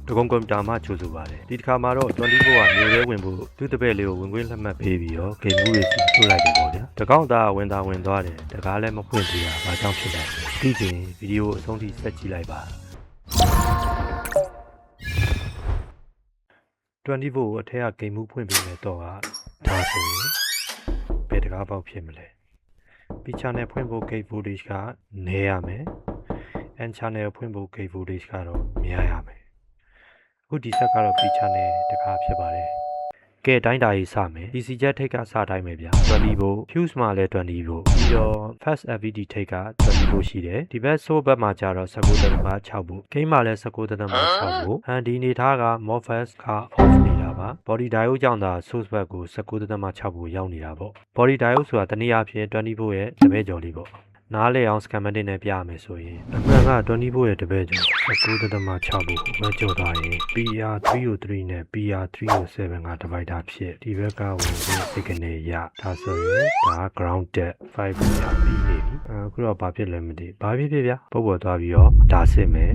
တကုံကွန်ပျူတာမှချိုးဆိုပါတယ်ဒီတစ်ခါမှာတော့24ကမျိုးရဲဝင်ဖို့သူ့တပည့်လေးကိုဝင်ခွင့်လက်မှတ်ပေးပြီးတော့ဂိမ်းမှုတွေစီထုတ်လိုက်တယ်ပေါ့ဗျာတကောင့်သားဝင်သွားတယ်တကားလည်းမဖွင့်သေးတာဘာကြောင့်ဖြစ်လဲသိချင်ဗီဒီယိုအဆုံးထိဆက်ကြည့်လိုက်ပါ24ကိုအထက်ကဂိမ်းမှုဖွင့်ပေးမယ်တော့ကဒါဆိုရင်ဘယ်တကားပေါက်ဖြစ်မလဲ B channel ဖွင့်ဖို့ gate voltage ကနေရမယ် N channel ဖွင့်ဖို့ gate voltage ကတော့များရမယ်အခုဒီဆက်ကတော့ B channel တကားဖြစ်ပါတယ်ကဲတိုင်းတာရေးစမယ် DC jet ထိတ်ကစတိုင်းပဲဗျာ20 volt fuse မှာလည်း20 volt ပြီးတော့ fast LED ထိတ်က20 volt ရှိတယ်ဒီဘက် source ဘက်မှာကျတော့ 19.6 volt game မှာလည်း 19.6 volt ဒီအနေထားက MOSFET က off နေတာပါ body diode ကြောင့်သာ source ဘက်ကို 19.6 volt ရောက်နေတာပေါ့ body diode ဆိုတာတနည်းအားဖြင့်20 volt ရဲ့တပည့်ကျော်လေးပေါ့နားလေအောင် schematic နဲ့ပြရမယ်ဆိုရင်အမှန်က20 volt ရဲ့တပည့်ကျော် 19.6 volt ပဲကျော်သွားရင် PR303 နဲ့ PR307 က divider ဖြစ်ဒီဘက်ကဝင်ပြီး signal ရဒါဆိုရင်ဒါ grounded 5 volt ပြီးနေပြီအခုတော့ဘာဖြစ်လဲမသိဘာဖြစ်ဖြစ်ဗျာပုတ်ပေါ်သွားပြီးတော့ဒါစစ်မယ်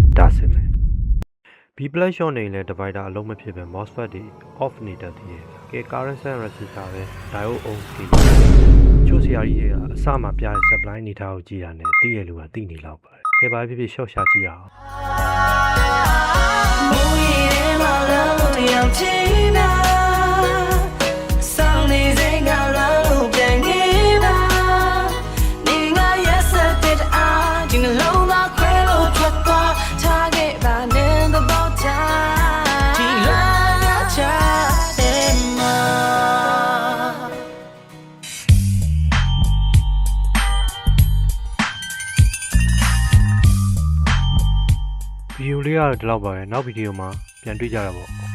B plus short နေလဲ divider အလုံးမဖြစ်ပဲ MOSFET တွေ off နေတတ်သေးတယ်ကဲ current sense resistor ပဲ diode on ချိုးစရာကြီးကအစမှပြတဲ့ supply အနေထားကိုကြည့်ရတဲ့သိရလို့ကသိနေလောက်ပါတယ်ကဲဘာဖြစ်ဖြစ် short ရှာကြည့်ရအောင်ဗီဒီယိုလေးကတော့ဒီလောက်ပါပဲနောက်ဗီဒီယိုမှာပြန်တွေ့ကြတာပေါ့